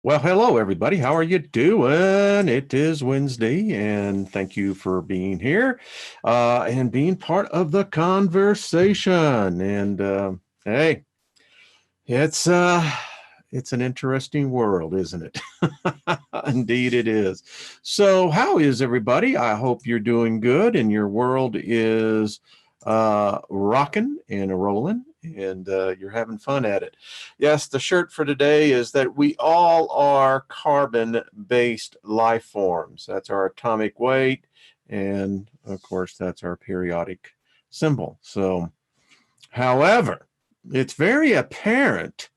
Well, hello, everybody. How are you doing? It is Wednesday, and thank you for being here and being part of the conversation. And hey, it's uh, it's an interesting world, isn't it? Indeed, it is. So, how is everybody? I hope you're doing good, and your world is rocking and rolling, and you're having fun at it. Yes, the shirt for today is that we all are carbon-based life forms. That's our atomic weight, and of course, that's our periodic symbol. So, however, it's very apparent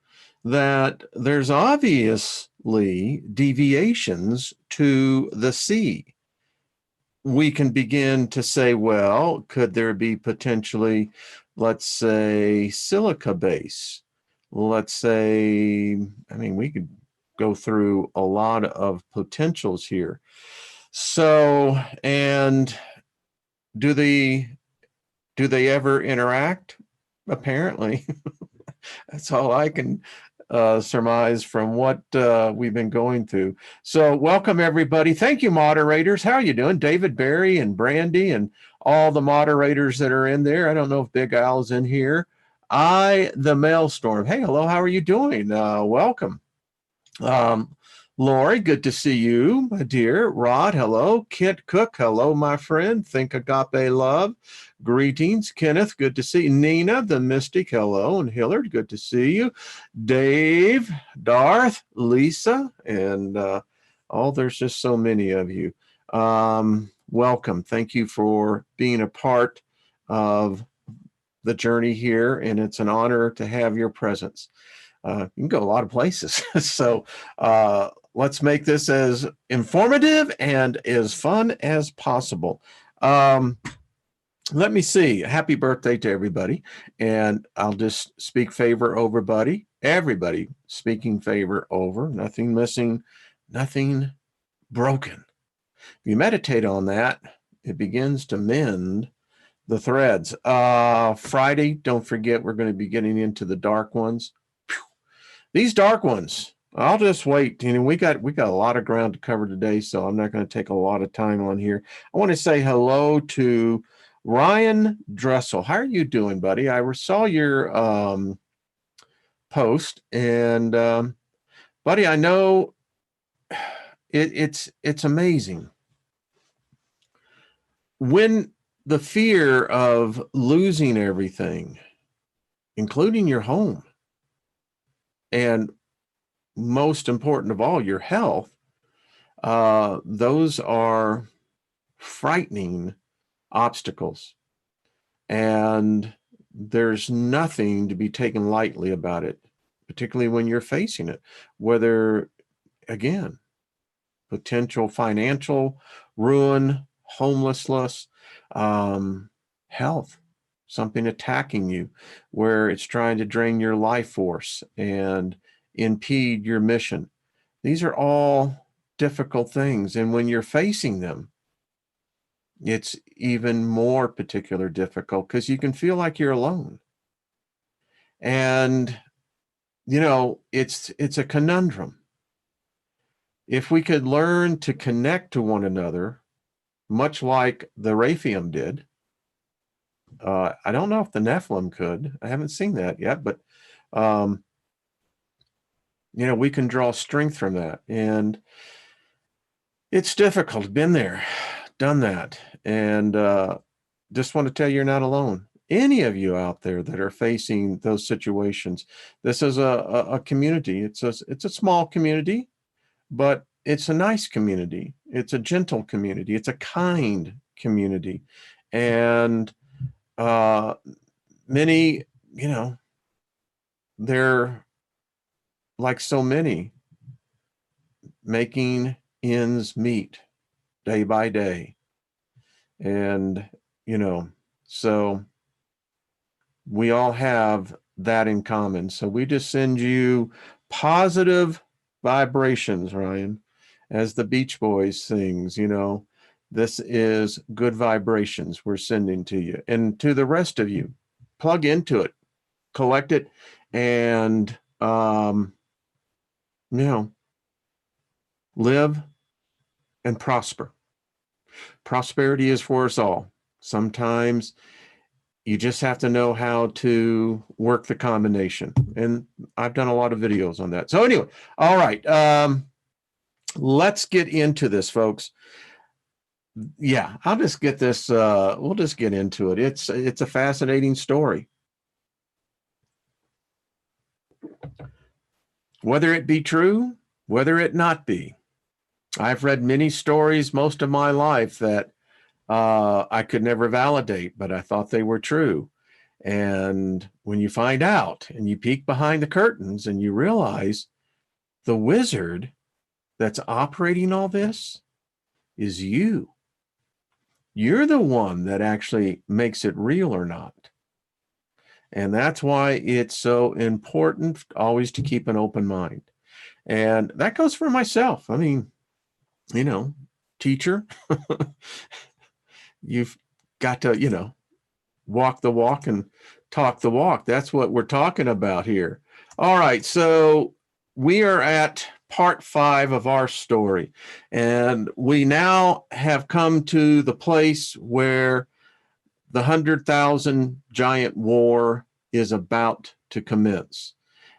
that there's obviously deviations to the C. We can begin to say, well, could there be potentially, let's say, silica base? Let's say, we could go through a lot of potentials here. So, and do they ever interact? Apparently. That's all I can surmise from what we've been going through. So welcome, everybody. Thank you, moderators. How are you doing? David, Barry, and Brandy, and all the moderators that are in there. I don't know if Big Al's in here. The Maelstrom. Hey, hello. How are you doing? Welcome. Lori, good to see you, my dear. Rod, hello. Kent Cook, hello, my friend. Think Agape Love. Greetings. Kenneth, good to see you. Nina, the Mystic, hello. And Hillard, good to see you. Dave, Darth, Lisa, and there's just so many of you. Welcome. Thank you for being a part of the journey here, and it's an honor to have your presence. You can go a lot of places. So let's make this as informative and as fun as possible. Let me see. Happy birthday to everybody. And I'll just speak favor over everybody speaking favor over, nothing missing, nothing broken. If you meditate on that, it begins to mend the threads. Friday, don't forget, we're going to be getting into the dark ones. These dark ones, I'll just wait. We got a lot of ground to cover today, so I'm not going to take a lot of time on here. I want to say hello to Ryan Dressel. How are you doing, buddy? I saw your post, and buddy, I know it's amazing when the fear of losing everything, including your home, and most important of all, your health, those are frightening obstacles. And there's nothing to be taken lightly about it, particularly when you're facing it, whether, again, potential financial ruin, homelessness, health, something attacking you, where it's trying to drain your life force and impede your mission. These are all difficult things. And when you're facing them, it's even more particular difficult because you can feel like you're alone. And, it's a conundrum. If we could learn to connect to one another, much like the Rephaim did, I don't know if the Nephilim could. I haven't seen that yet, but we can draw strength from that. And it's difficult. Been there, done that. And just want to tell you, you're not alone. Any of you out there that are facing those situations, this is a community. It's a small community, but it's a nice community. It's a gentle community. It's a kind community. And many, they're like so many, making ends meet day by day. And, so we all have that in common. So we just send you positive vibrations, Ryan, as the Beach Boys sings, this is good vibrations we're sending to you. And to the rest of you, plug into it, collect it, and, live, and prosper. Prosperity is for us all. Sometimes you just have to know how to work the combination. And I've done a lot of videos on that. So anyway, all right. Let's get into this, folks. Yeah, I'll just get this. We'll just get into it. It's a fascinating story. Whether it be true, whether it not be. I've read many stories most of my life that I could never validate, but I thought they were true. And when you find out and you peek behind the curtains and you realize the wizard that's operating all this is you. You're the one that actually makes it real or not. And that's why it's so important always to keep an open mind. And that goes for myself. I mean, teacher, you've got to, walk the walk and talk the walk. That's what we're talking about here. All right. So we are at part 5 of our story. And we now have come to the place where the 100,000 giant war is about to commence.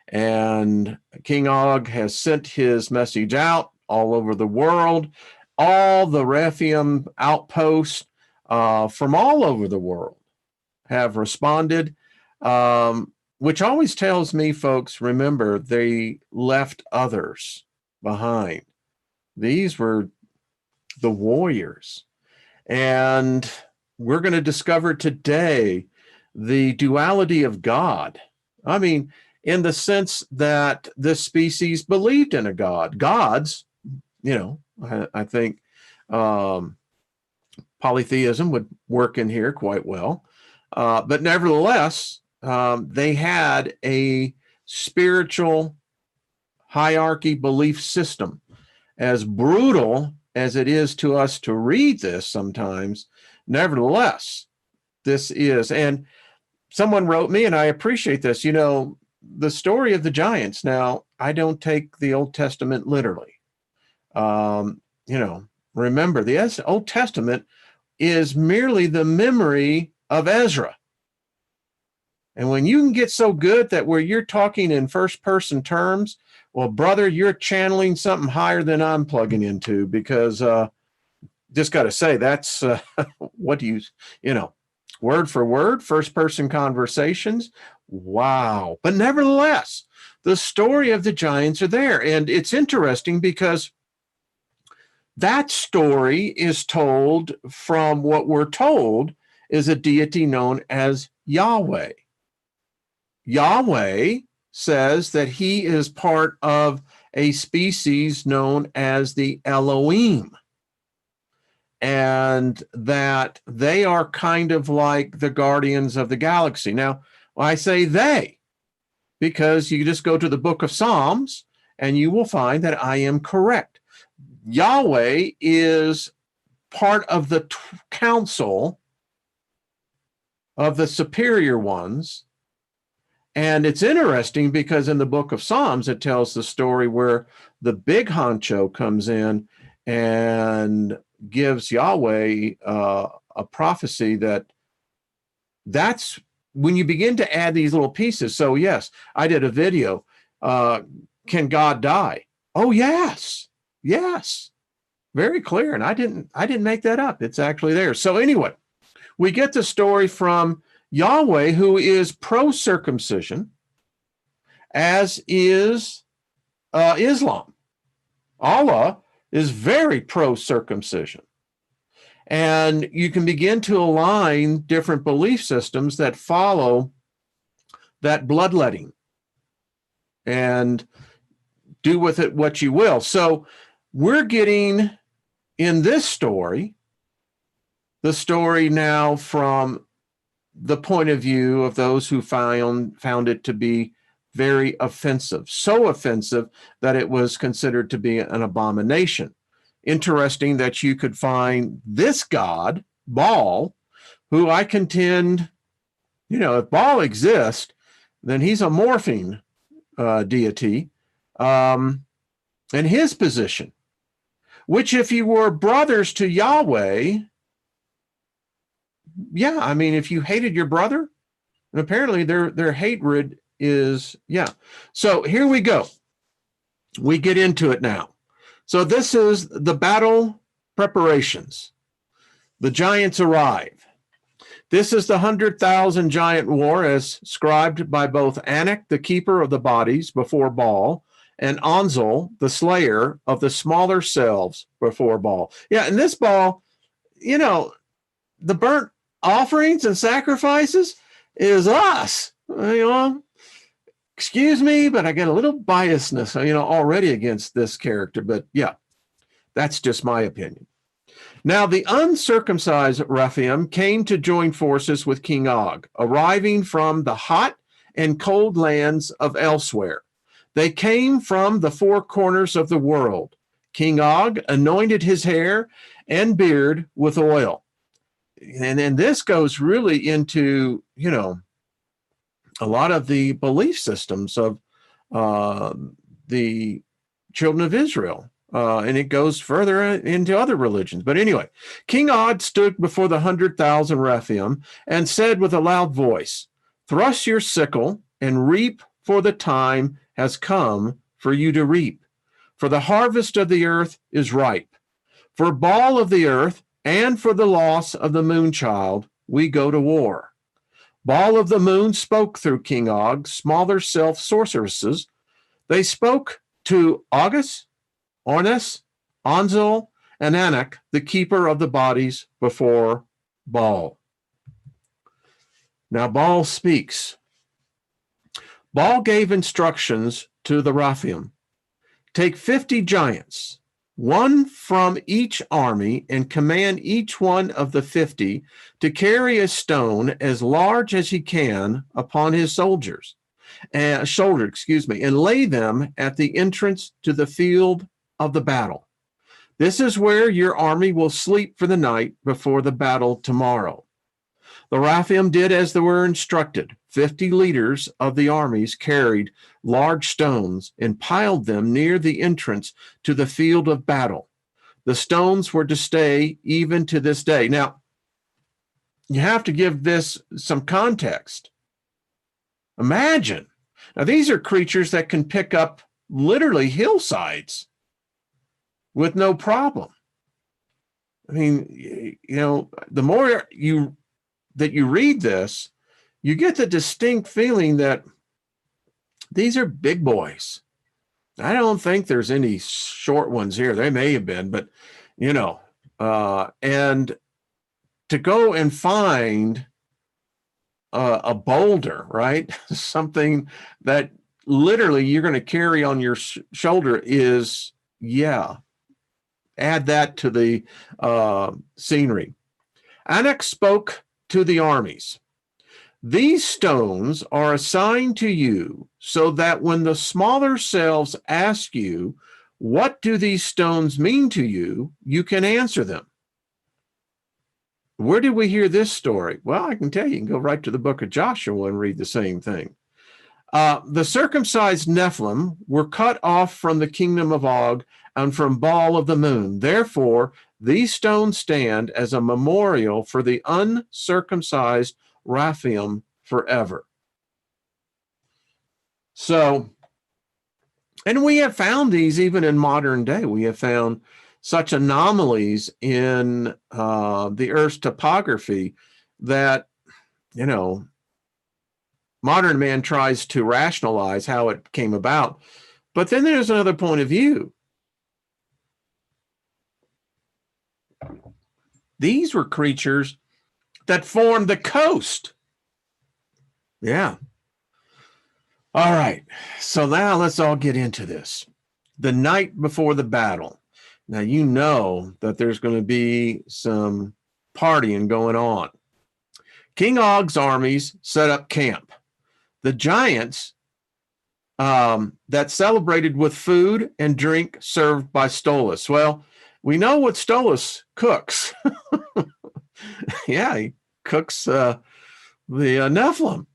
And King Og has sent his message out all over the world. All the Rephaim outposts from all over the world have responded, which always tells me, folks, remember, they left others behind. These were the warriors. And we're going to discover today the duality of God. I mean, in the sense that this species believed in a God. Gods, I think polytheism would work in here quite well. But nevertheless, they had a spiritual hierarchy belief system. As brutal as it is to us to read this sometimes, nevertheless, this is. And someone wrote me, and I appreciate this, the story of the giants. Now, I don't take the Old Testament literally. Remember, the Old Testament is merely the memory of Ezra. And when you can get so good that where you're talking in first person terms, well, brother, you're channeling something higher than I'm plugging into, because just got to say, that's what do you, word for word, first person conversations. Wow. But nevertheless, the story of the giants are there. And it's interesting because that story is told from what we're told is a deity known as Yahweh. Yahweh says that he is part of a species known as the Elohim, and that they are kind of like the guardians of the galaxy. Now, I say they because you just go to the book of Psalms and you will find that I am correct. Yahweh is part of the council of the superior ones. And it's interesting because in the book of Psalms, it tells the story where the big honcho comes in and gives Yahweh a prophecy that's when you begin to add these little pieces. So yes, I did a video. Can God die? Oh, yes. Yes. Very clear. And I didn't make that up. It's actually there. So anyway, we get the story from Yahweh, who is pro-circumcision, as is Islam. Allah is very pro-circumcision. And you can begin to align different belief systems that follow that bloodletting and do with it what you will. So we're getting in this story, the story now from the point of view of those who found it to be very offensive, so offensive that it was considered to be an abomination. Interesting that you could find this god, Baal, who I contend, if Baal exists, then he's a morphine deity, and his position. which if you were brothers to Yahweh, yeah, I mean, if you hated your brother, and apparently their hatred is, yeah. So here we go. We get into it now. So this is the battle preparations. The giants arrive. This is the 100,000 giant war as described by both Anak, the keeper of the bodies before Baal, and Anzal, the slayer of the smaller selves before Baal. Yeah, and this Baal, you know, the burnt offerings and sacrifices is us. You know, excuse me, but I get a little biasness, you know, already against this character. But yeah, that's just my opinion. Now, the uncircumcised Rephaim came to join forces with King Og, arriving from the hot and cold lands of elsewhere. They came from the four corners of the world. King Og anointed his hair and beard with oil. And then this goes really into, you know, a lot of the belief systems of the children of Israel. And it goes further into other religions. But anyway, King Og stood before the 100,000 Rephaim and said with a loud voice, "Thrust your sickle and reap, for the time has come for you to reap. For the harvest of the earth is ripe. For Baal of the earth and for the loss of the moon child, we go to war." Baal of the moon spoke through King Og, smaller self-sorceresses. They spoke to August, Ornes, Anzal, and Anak, the keeper of the bodies before Baal. Now Baal speaks. Baal gave instructions to the Rephaim. Take 50 giants, one from each army, and command each one of the 50 to carry a stone as large as he can upon his shoulder, and lay them at the entrance to the field of the battle. This is where your army will sleep for the night before the battle tomorrow. The Rephaim did as they were instructed. 50 leaders of the armies carried large stones and piled them near the entrance to the field of battle. The stones were to stay even to this day. Now, you have to give this some context. Imagine. Now, these are creatures that can pick up literally hillsides with no problem. I mean, you know, the more you read this, you get the distinct feeling that these are big boys. I don't think there's any short ones here. They may have been, but, you know, and to go and find a boulder, right? Something that literally you're going to carry on your shoulder is, yeah, add that to the scenery. Anak spoke to the armies. These stones are assigned to you so that when the smaller selves ask you, what do these stones mean to you, you can answer them. Where did we hear this story? Well, I can tell you, you can go right to the book of Joshua and read the same thing. The circumcised Nephilim were cut off from the kingdom of Og and from Baal of the moon. Therefore, these stones stand as a memorial for the uncircumcised Rephaim forever. So, and we have found these even in modern day. We have found such anomalies in the Earth's topography that, you know, modern man tries to rationalize how it came about. But then there's another point of view. These were creatures that formed the coast. Yeah. All right. So now let's all get into this. The night before the battle. Now, you know that there's going to be some partying going on. King Og's armies set up camp. The giants that celebrated with food and drink served by Stolas. Well, we know what Stolas cooks. Yeah, he cooks the Nephilim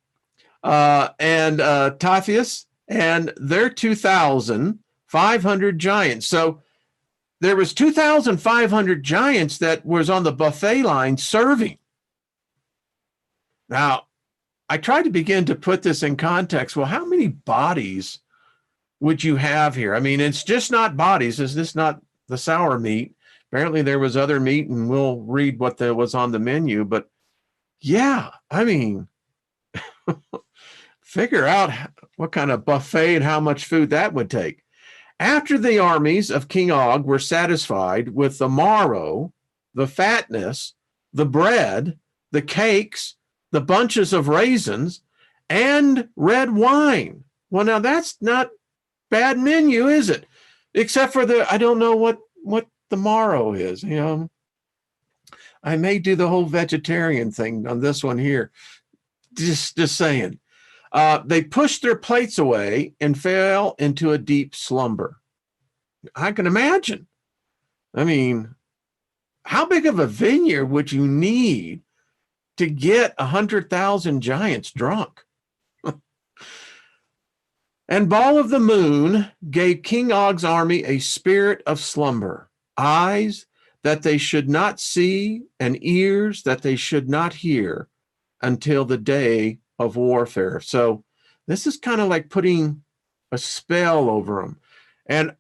and Typhius and their 2,500 giants. So there was 2,500 giants that was on the buffet line serving. Now, I tried to begin to put this in context. Well, how many bodies would you have here? I mean, it's just not bodies. Is this not the sour meat? Apparently there was other meat, and we'll read what there was on the menu. But yeah, I mean, figure out what kind of buffet and how much food that would take. After the armies of King Og were satisfied with the marrow, the fatness, the bread, the cakes, the bunches of raisins, and red wine. Well, now that's not bad menu, is it? Except for I don't know what the marrow is. You know, I may do the whole vegetarian thing on this one here. Just saying. They pushed their plates away and fell into a deep slumber. I can imagine. I mean, how big of a vineyard would you need to get 100,000 giants drunk? And Baal of the Moon gave King Og's army a spirit of slumber, eyes that they should not see, and ears that they should not hear until the day of warfare. So this is kind of like putting a spell over them. And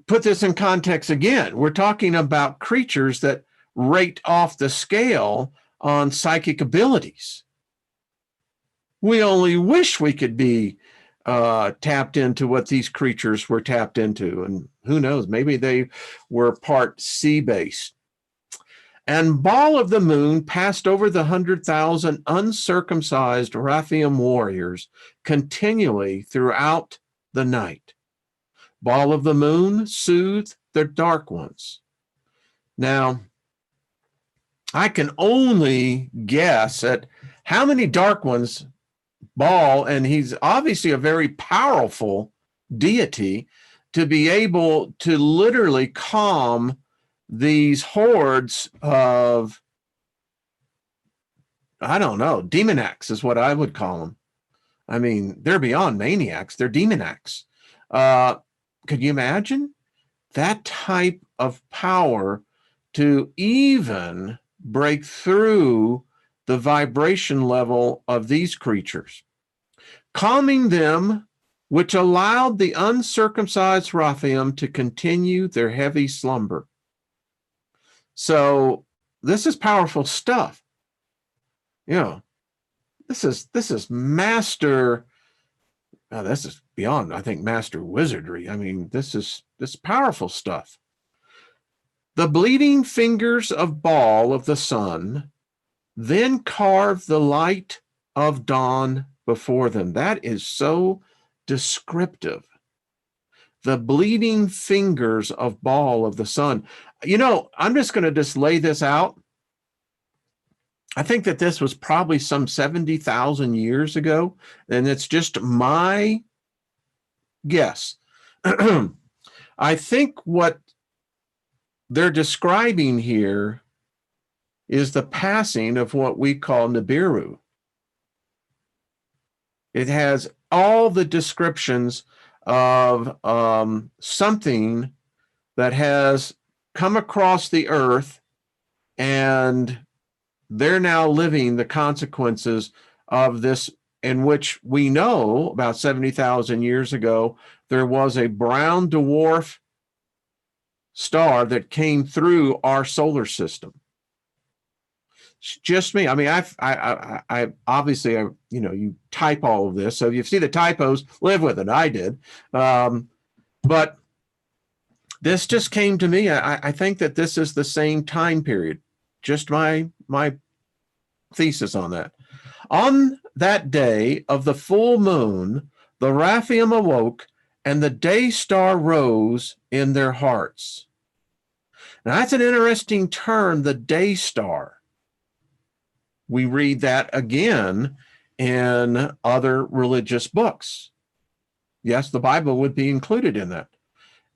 put this in context again. We're talking about creatures that rate off the scale on psychic abilities. We only wish we could be tapped into what these creatures were tapped into. And who knows, maybe they were part sea-based. And Baal of the Moon passed over the 100,000 uncircumcised Rephaim warriors continually throughout the night. Baal of the Moon soothed the dark ones. Now, I can only guess at how many dark ones Baal, and he's obviously a very powerful deity, to be able to literally calm these hordes of, I don't know, demoniacs is what I would call them. I mean, they're beyond maniacs. They're demoniacs. Could you imagine that type of power to even break through the vibration level of these creatures, calming them, which allowed the uncircumcised Rephaim to continue their heavy slumber? So this is powerful stuff. You know, this is master. This is beyond, I think, master wizardry. I mean, this is powerful stuff. The bleeding fingers of Baal of the sun then carved the light of dawn before them. That is so descriptive. The bleeding fingers of Baal of the sun. You know, I'm just going to just lay this out. I think that this was probably some 70,000 years ago, and it's just my guess. I think what they're describing here is the passing of what we call Nibiru. It has all the descriptions of something that has come across the earth, and they're now living the consequences of this, in which we know about 70,000 years ago, there was a brown dwarf star that came through our solar system. It's just me. I mean, I obviously, you know, you type all of this. So if you see the typos, live with it. I did. But this just came to me. I think that this is the same time period. Just my thesis on that. On that day of the full moon, the Rephaim awoke, and the day star rose in their hearts. Now, that's an interesting term, the day star. We read that again in other religious books. Yes, the Bible would be included in that.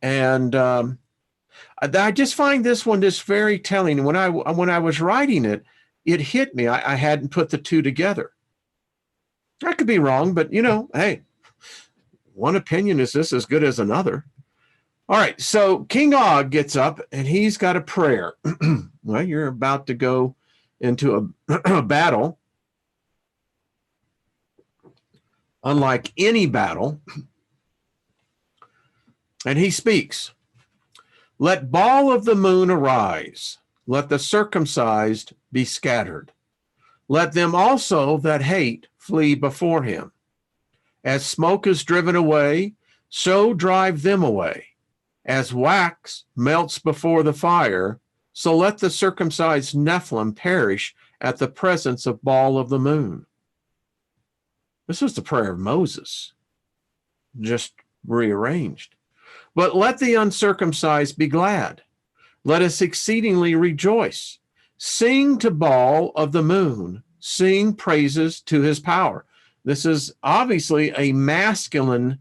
And I just find this one just very telling. When I was writing it, it hit me. I hadn't put the two together. I could be wrong, but, you know, hey, one opinion is this as good as another. All right, so King Og gets up and he's got a prayer. Well, you're about to go into a battle, unlike any battle. And he speaks, "Let Baal of the moon arise, let the circumcised be scattered. Let them also that hate flee before him. As smoke is driven away, so drive them away. As wax melts before the fire, so let the circumcised Nephilim perish at the presence of Baal of the moon." This was the prayer of Moses, just rearranged. "But let the uncircumcised be glad. Let us exceedingly rejoice. Sing to Baal of the moon. Sing praises to his power." This is obviously a masculine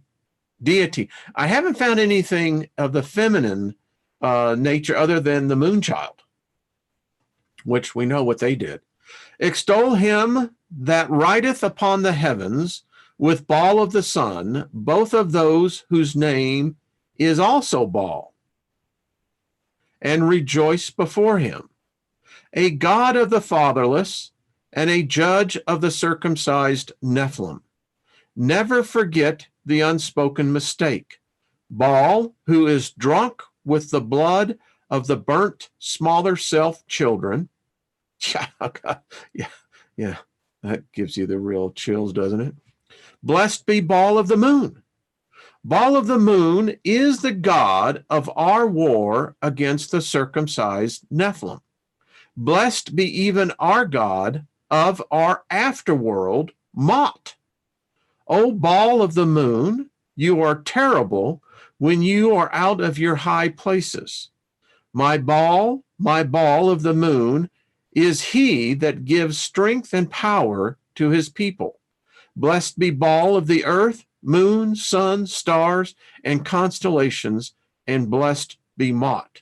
deity. I haven't found anything of the feminine nature other than the moon child, which we know what they did. "Extol him that rideth upon the heavens with Baal of the sun, both of those whose name is also Baal, and rejoice before him. A God of the fatherless and a judge of the circumcised Nephilim. Never forget the unspoken mistake. Baal, who is drunk with the blood of the burnt smaller self children." Yeah, that gives you the real chills, doesn't it? "Blessed be Baal of the moon. Baal of the moon is the god of our war against the circumcised Nephilim. Blessed be even our God of our afterworld, Mot. O Baal of the moon, you are terrible when you are out of your high places. My Baal of the moon, is he that gives strength and power to his people. Blessed be Baal of the earth, moon, sun, stars, and constellations, and blessed be Mot."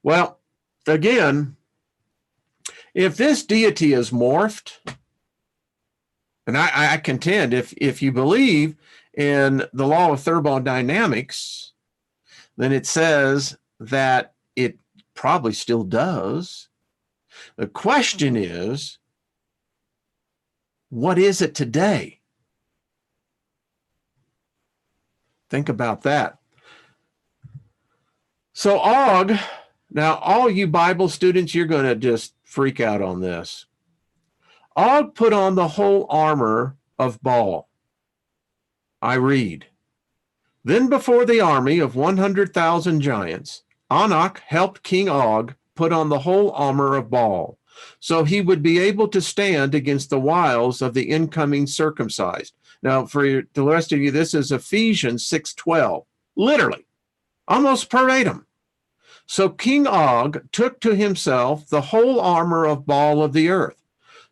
Well, again, if this deity is morphed, and I contend if you believe in the law of thermodynamics, then it says that it probably still does. The question is, what is it today? Think about that. So Og, now all you Bible students, you're going to just freak out on this. Og put on the whole armor of Baal. I read, "Then before the army of 100,000 giants, Anak helped King Og put on the whole armor of Baal, so he would be able to stand against the wiles of the incoming circumcised." Now, for the rest of you, this is Ephesians 6:12, literally, almost verbatim. "So King Og took to himself the whole armor of Baal of the earth,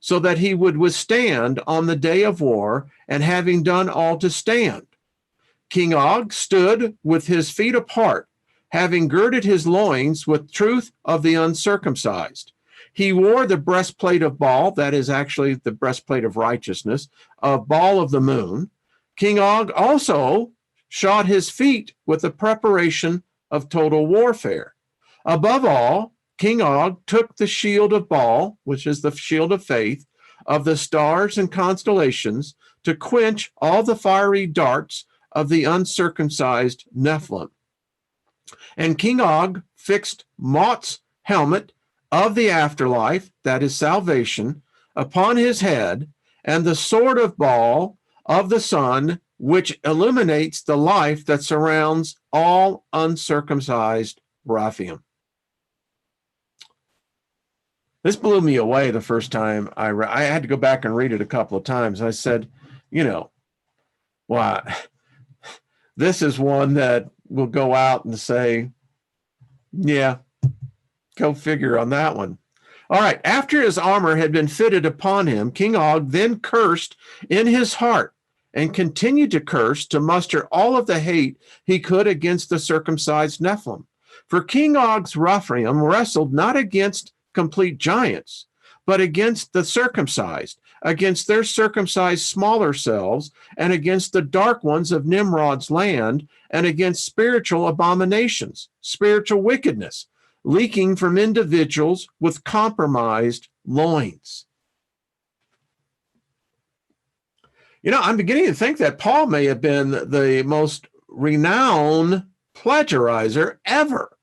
so that he would withstand on the day of war, and having done all to stand. King Og stood with his feet apart, having girded his loins with truth of the uncircumcised. He wore the breastplate of Baal," that is actually the breastplate of righteousness, "of Baal of the moon. King Og also shod his feet with the preparation of total warfare. Above all, King Og took the shield of Baal," which is the shield of faith, "of the stars and constellations to quench all the fiery darts of the uncircumcised Nephilim. And King Og fixed Mot's helmet of the afterlife," that is salvation, "upon his head, and the sword of Baal of the sun, which illuminates the life that surrounds all uncircumcised Rephaim." This blew me away the first time I had to go back and read it a couple of times. I said, why? This is one that will go out and say, yeah, go figure on that one. All right. After his armor had been fitted upon him, King Og then cursed in his heart and continued to curse to muster all of the hate he could against the circumcised Nephilim. For King Og's Rephaim wrestled not against complete giants, but against the circumcised, against their circumcised smaller selves, and against the dark ones of Nimrod's land, and against spiritual abominations, spiritual wickedness, leaking from individuals with compromised loins. I'm beginning to think that Paul may have been the most renowned plagiarizer ever.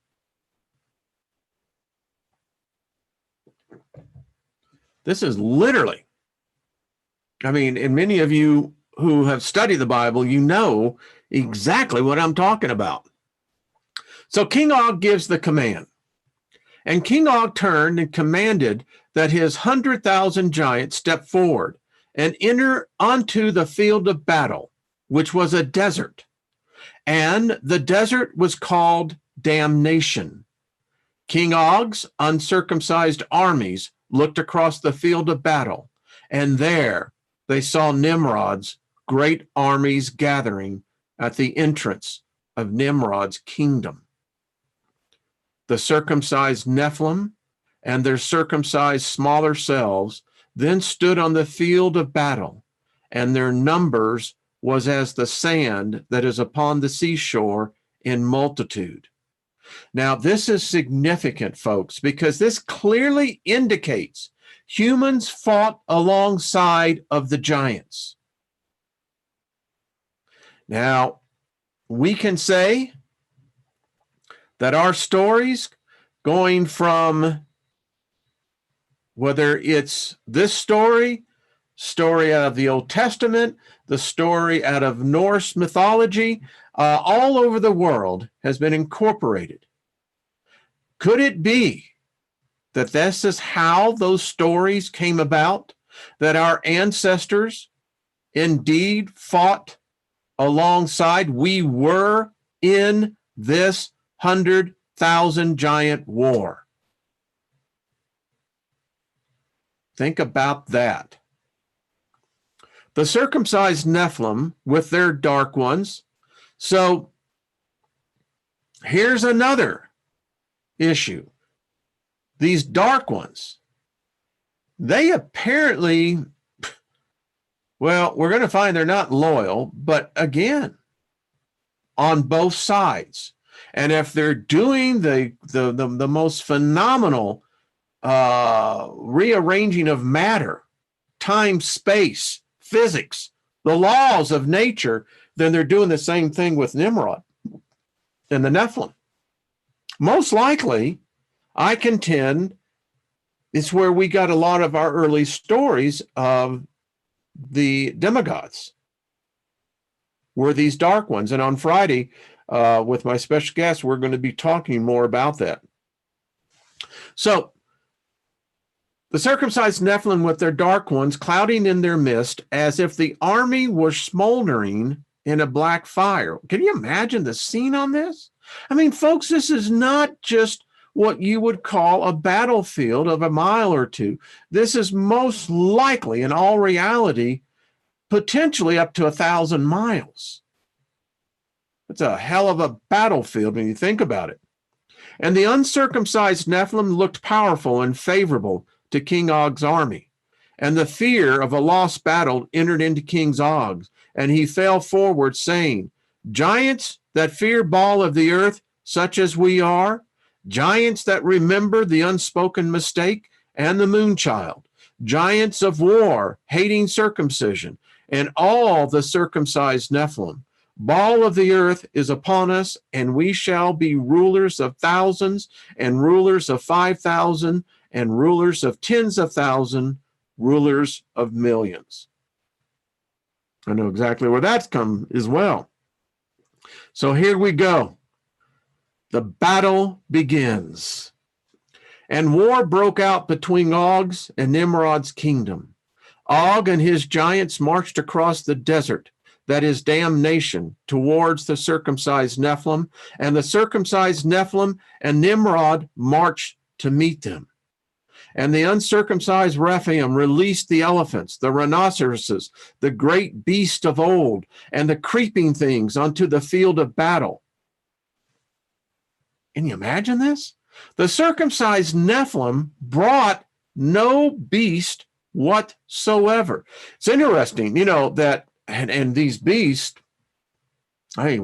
This is literally, and many of you who have studied the Bible, you know exactly what I'm talking about. So King Og gives the command, and King Og turned and commanded that his 100,000 giants step forward and enter onto the field of battle, which was a desert. And the desert was called Damnation. King Og's uncircumcised armies looked across the field of battle, and there they saw Nimrod's great armies gathering at the entrance of Nimrod's kingdom. The circumcised Nephilim and their circumcised smaller selves then stood on the field of battle, and their numbers was as the sand that is upon the seashore in multitude. Now, this is significant, folks, because this clearly indicates humans fought alongside of the giants. Now, we can say that our stories, going from whether it's this story out of the Old Testament, the story out of Norse mythology, all over the world has been incorporated. Could it be that this is how those stories came about, that our ancestors indeed fought alongside? We were in this 100,000 giant war. Think about that. The circumcised Nephilim with their dark ones. So here's another issue. These dark ones, they apparently, well, we're going to find they're not loyal, but again, on both sides. And if they're doing the most phenomenal rearranging of matter, time, space, physics, the laws of nature, then they're doing the same thing with Nimrod and the Nephilim. Most likely, I contend, it's where we got a lot of our early stories of the demigods, were these dark ones. And on Friday, with my special guest, we're going to be talking more about that. So, the circumcised Nephilim with their dark ones clouding in their midst as if the army was smoldering in a black fire. Can you imagine the scene on this? Folks, this is not just what you would call a battlefield of a mile or two. This is most likely, in all reality, potentially up to 1,000 miles. It's a hell of a battlefield when you think about it. And the uncircumcised Nephilim looked powerful and favorable to King Og's army. And the fear of a lost battle entered into King Og, and he fell forward, saying, "Giants that fear Baal of the earth, such as we are, giants that remember the unspoken mistake and the moon child, giants of war, hating circumcision, and all the circumcised Nephilim. Baal of the earth is upon us, and we shall be rulers of thousands, and rulers of 5,000, and rulers of tens of thousands, rulers of millions." I know exactly where that's come as well. So here we go. The battle begins. And war broke out between Og's and Nimrod's kingdom. Og and his giants marched across the desert, that is Damnation, towards the circumcised Nephilim, and the circumcised Nephilim and Nimrod marched to meet them. And the uncircumcised Rephaim released the elephants, the rhinoceroses, the great beast of old, and the creeping things onto the field of battle. Can you imagine this? The circumcised Nephilim brought no beast whatsoever. It's interesting, that, and these beasts, hey,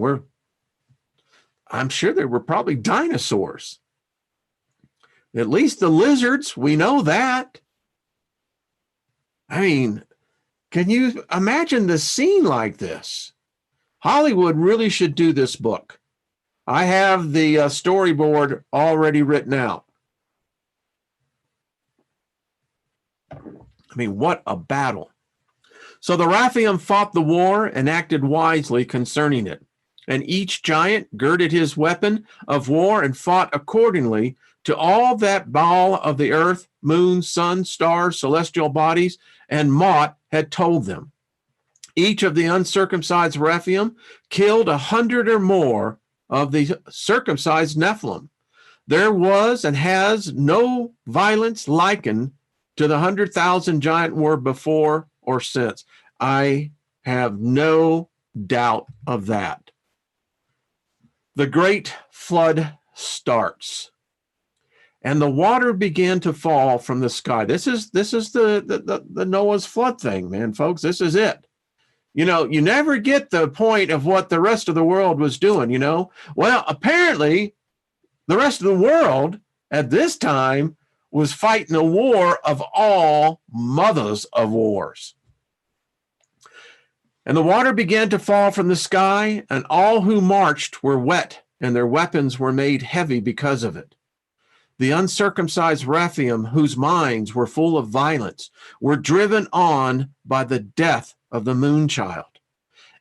I'm sure they were probably dinosaurs. At least the lizards, we know that. I mean, can you imagine the scene like this? Hollywood really should do this book. I have the storyboard already written out. I mean, what a battle. So the Rephaim fought the war and acted wisely concerning it. And each giant girded his weapon of war and fought accordingly to all that Baal of the earth, moon, sun, stars, celestial bodies, and Mot had told them. Each of the uncircumcised Rephaim killed 100 or more of the circumcised Nephilim. There was and has no violence likened to the 100,000 giant war before or since. I have no doubt of that. The great flood starts, and the water began to fall from the sky. This is the Noah's flood thing, man, folks. This is it. You never get the point of what the rest of the world was doing, Well, apparently, the rest of the world at this time was fighting a war of all mothers of wars. And the water began to fall from the sky, and all who marched were wet, and their weapons were made heavy because of it. The uncircumcised Rephaim, whose minds were full of violence, were driven on by the death of the moon child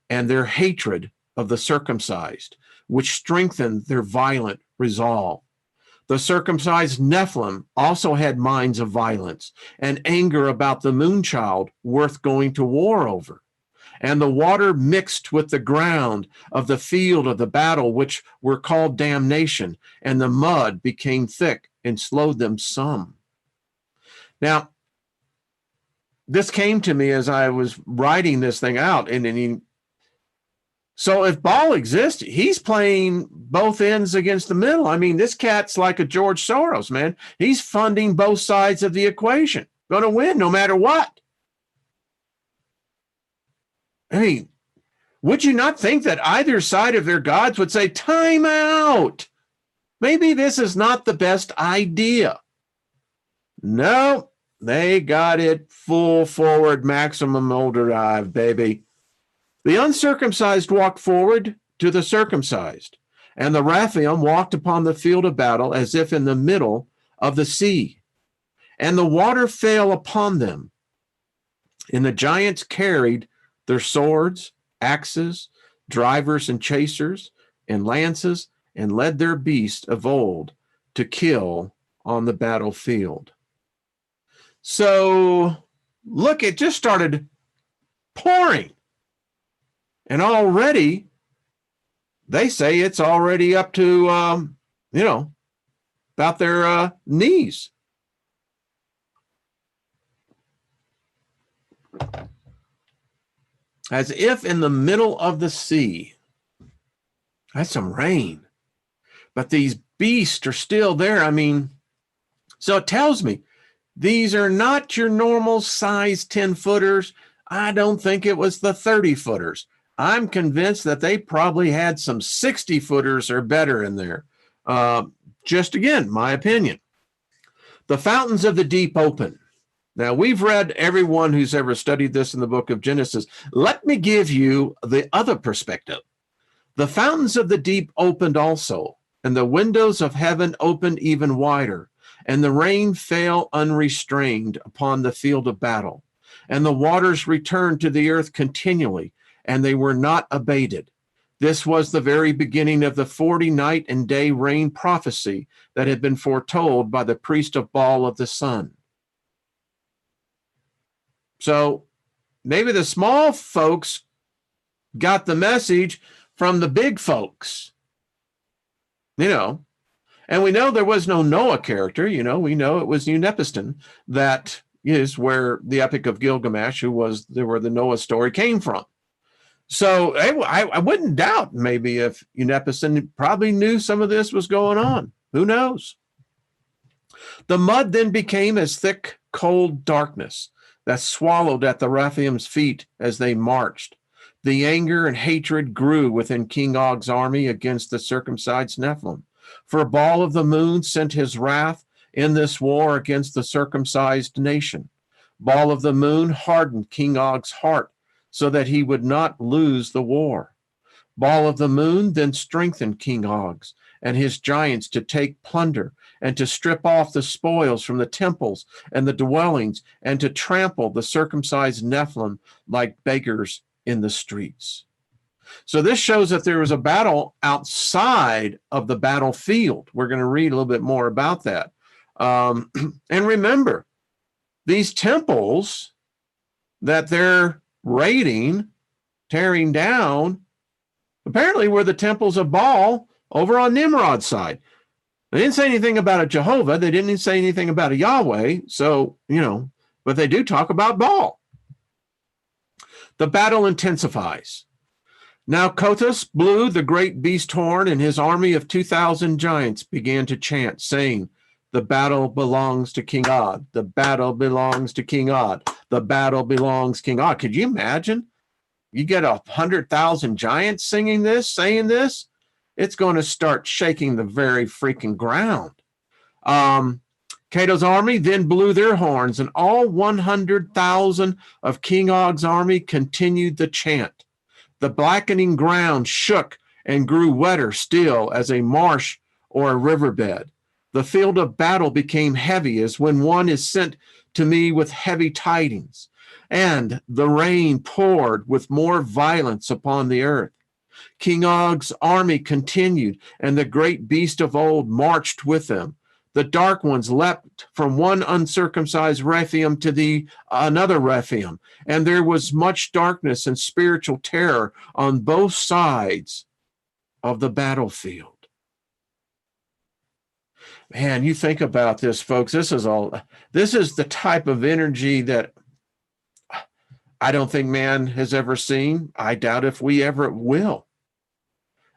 and their hatred of the circumcised, which strengthened their violent resolve. The circumcised Nephilim also had minds of violence and anger about the moon child worth going to war over. And the water mixed with the ground of the field of the battle, which were called Damnation, and the mud became thick and slowed them some. Now, this came to me as I was writing this thing out. So if Baal exists, he's playing both ends against the middle. I mean, this cat's like a George Soros, man. He's funding both sides of the equation. Going to win no matter what. I mean, would you not think that either side of their gods would say, time out? Maybe this is not the best idea. No, they got it full forward, maximum overdrive, baby. The uncircumcised walked forward to the circumcised, and the Rephaim walked upon the field of battle as if in the middle of the sea. And the water fell upon them, and the giants carried their swords, axes, drivers and chasers, and lances, and led their beasts of old to kill on the battlefield. So, look, it just started pouring. And already, they say it's already up to, about their knees. As if in the middle of the sea. That's some rain. But these beasts are still there. I mean, so it tells me these are not your normal size 10-footers. I don't think it was the 30-footers. I'm convinced that they probably had some 60-footers or better in there. Just again, my opinion. The fountains of the deep open. Now, we've read everyone who's ever studied this in the book of Genesis. Let me give you the other perspective. The fountains of the deep opened also, and the windows of heaven opened even wider, and the rain fell unrestrained upon the field of battle, and the waters returned to the earth continually, and they were not abated. This was the very beginning of the 40 night and day rain prophecy that had been foretold by the priest of Baal of the sun. So maybe the small folks got the message from the big folks, and we know there was no Noah character, we know it was Unepiston. That is where the Epic of Gilgamesh, where the Noah story came from. So I wouldn't doubt maybe if Unepiston probably knew some of this was going on. Who knows? The mud then became as thick cold darkness that swallowed at the Rephaim's feet as they marched. The anger and hatred grew within King Og's army against the circumcised Nephilim. For Baal of the moon sent his wrath in this war against the circumcised nation. Baal of the moon hardened King Og's heart so that he would not lose the war. Baal of the moon then strengthened King Og's and his giants to take plunder and to strip off the spoils from the temples and the dwellings and to trample the circumcised Nephilim like beggars in the streets. So this shows that there was a battle outside of the battlefield. We're going to read a little bit more about that. And remember, these temples that they're raiding, tearing down, apparently were the temples of Baal over on Nimrod's side. They didn't say anything about a Jehovah. They didn't say anything about a Yahweh. So, but they do talk about Baal. The battle intensifies. Now Kotus blew the great beast horn, and his army of 2,000 giants began to chant, saying, "The battle belongs to King Og. The battle belongs to King Og. The battle belongs to King Og." Could you imagine? You get 100,000 giants singing this, saying this, it's going to start shaking the very freaking ground. Cato's army then blew their horns, and all 100,000 of King Og's army continued the chant. The blackening ground shook and grew wetter still as a marsh or a riverbed. The field of battle became heavy as when one is sent to me with heavy tidings, and the rain poured with more violence upon the earth. King Og's army continued, and the great beast of old marched with them. The dark ones leapt from one uncircumcised Rephaim to another Rephaim, and there was much darkness and spiritual terror on both sides of the battlefield. Man, you think about this, folks. This is the type of energy that I don't think man has ever seen. I doubt if we ever will.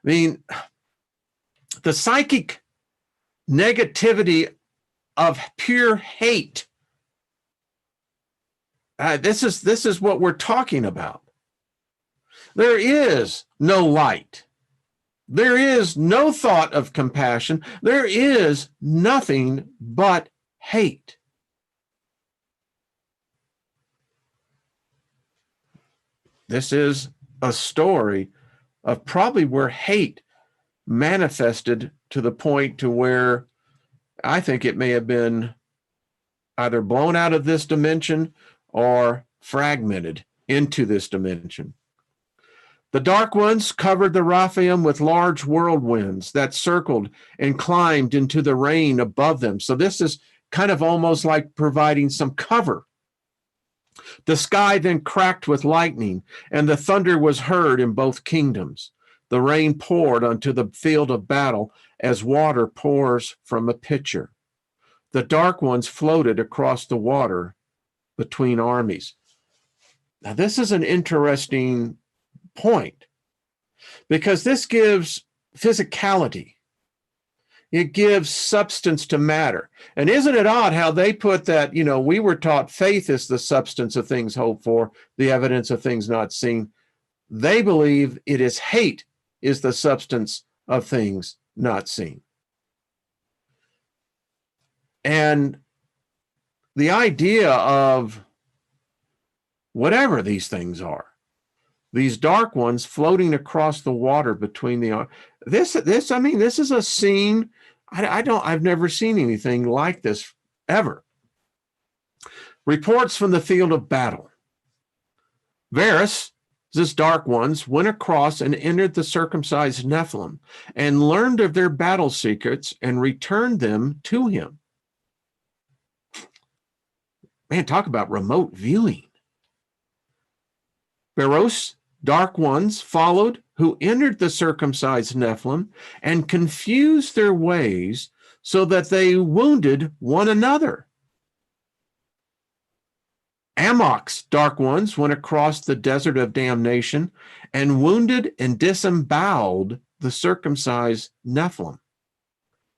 I mean, the psychic negativity of pure hate. This is what we're talking about. There is no light. There is no thought of compassion. There is nothing but hate. This is a story of probably where hate manifested to the point to where I think it may have been either blown out of this dimension or fragmented into this dimension. The dark ones covered the Rephaim with large whirlwinds that circled and climbed into the rain above them. So this is kind of almost like providing some cover. The sky then cracked with lightning, and the thunder was heard in both kingdoms. The rain poured onto the field of battle as water pours from a pitcher. The dark ones floated across the water between armies. Now, this is an interesting point because this gives physicality. It gives substance to matter. And isn't it odd how they put that, we were taught faith is the substance of things hoped for, the evidence of things not seen. They believe it is hate is the substance of things not seen. And the idea of whatever these things are, these dark ones floating across the water between this is a scene. I've never seen anything like this ever. Reports from the field of battle. Varus, this dark ones, went across and entered the circumcised Nephilim and learned of their battle secrets and returned them to him. Man, talk about remote viewing. Beros, dark ones, followed, who entered the circumcised Nephilim and confused their ways so that they wounded one another. Amok's dark ones went across the desert of damnation and wounded and disemboweled the circumcised Nephilim.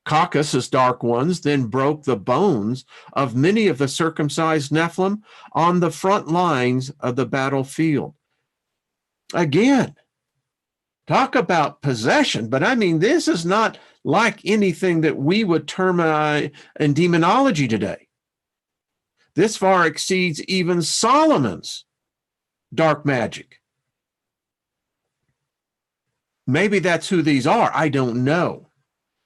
Caucasus dark ones then broke the bones of many of the circumcised Nephilim on the front lines of the battlefield. Again, talk about possession, but I mean, this is not like anything that we would term in demonology today. This far exceeds even Solomon's dark magic. Maybe that's who these are. I don't know.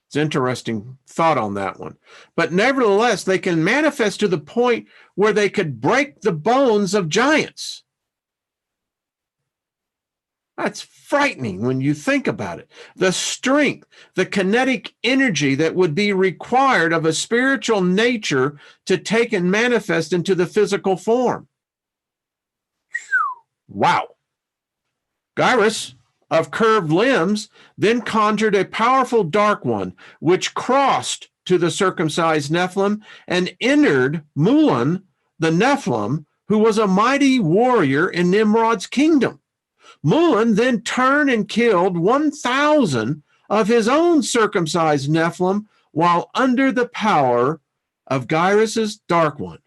It's interesting thought on that one. But nevertheless, they can manifest to the point where they could break the bones of giants. That's frightening when you think about it. The strength, the kinetic energy that would be required of a spiritual nature to take and manifest into the physical form. Wow. Gyrus, of curved limbs, then conjured a powerful dark one, which crossed to the circumcised Nephilim and entered Mulan, the Nephilim, who was a mighty warrior in Nimrod's kingdom. Mulan then turned and killed 1,000 of his own circumcised Nephilim while under the power of Gyrus's dark one.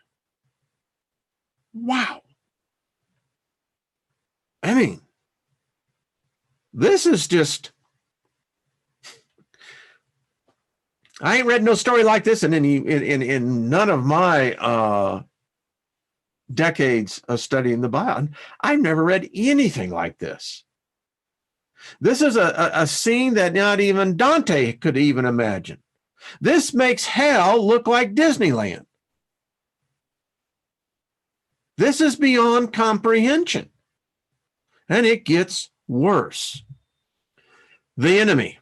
Wow. I mean, this is just, I ain't read no story like this in none of my decades of studying the Bible. I've never read anything like this. This is a scene that not even Dante could even imagine. This makes hell look like Disneyland. This is beyond comprehension. And it gets worse. The enemy.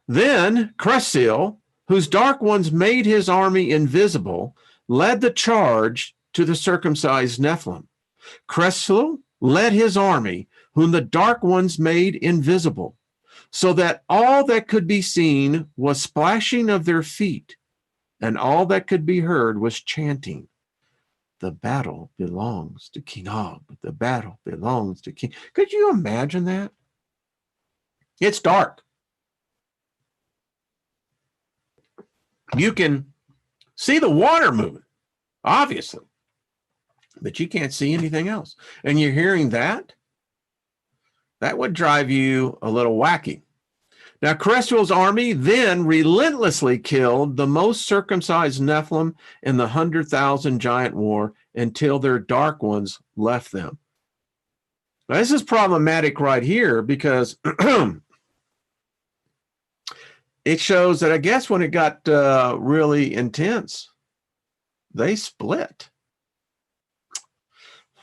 Then Cressil, whose dark ones made his army invisible, led the charge to the circumcised Nephilim. Cressil led his army, whom the dark ones made invisible, so that all that could be seen was splashing of their feet, and all that could be heard was chanting. The battle belongs to King Og. The battle belongs to King. Could you imagine that? It's dark. You can see the water moving, obviously, but you can't see anything else. And you're hearing that? That would drive you a little wacky. Now, Cressil's army then relentlessly killed the most circumcised Nephilim in the 100,000 giant war until their dark ones left them. Now, this is problematic right here because it shows that I guess when it got really intense, they split.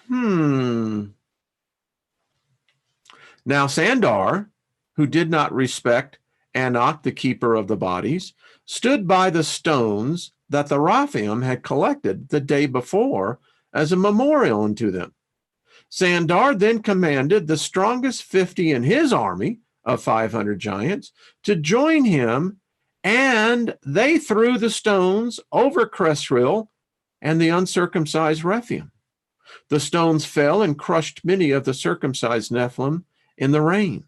Now, Sandar, who did not respect Anak, the keeper of the bodies, stood by the stones that the Rephaim had collected the day before as a memorial unto them. Sandar then commanded the strongest 50 in his army of 500 giants to join him, and they threw the stones over Cressil and the uncircumcised Rephaim. The stones fell and crushed many of the circumcised Nephilim in the rain.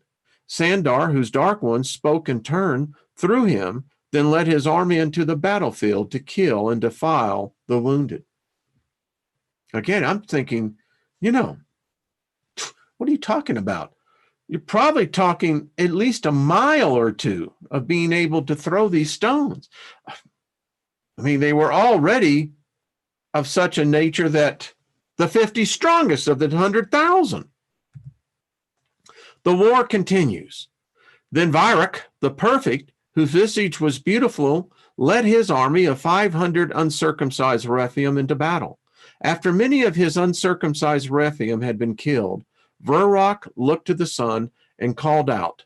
Sandar, whose dark ones spoke in turn through him, then led his army into the battlefield to kill and defile the wounded. Again, I'm thinking, what are you talking about? You're probably talking at least a mile or two of being able to throw these stones. I mean, they were already of such a nature that the 50 strongest of the 100,000. The war continues. Then Virak, the perfect, whose visage was beautiful, led his army of 500 uncircumcised Rephaim into battle. After many of his uncircumcised Rephaim had been killed, Virak looked to the sun and called out,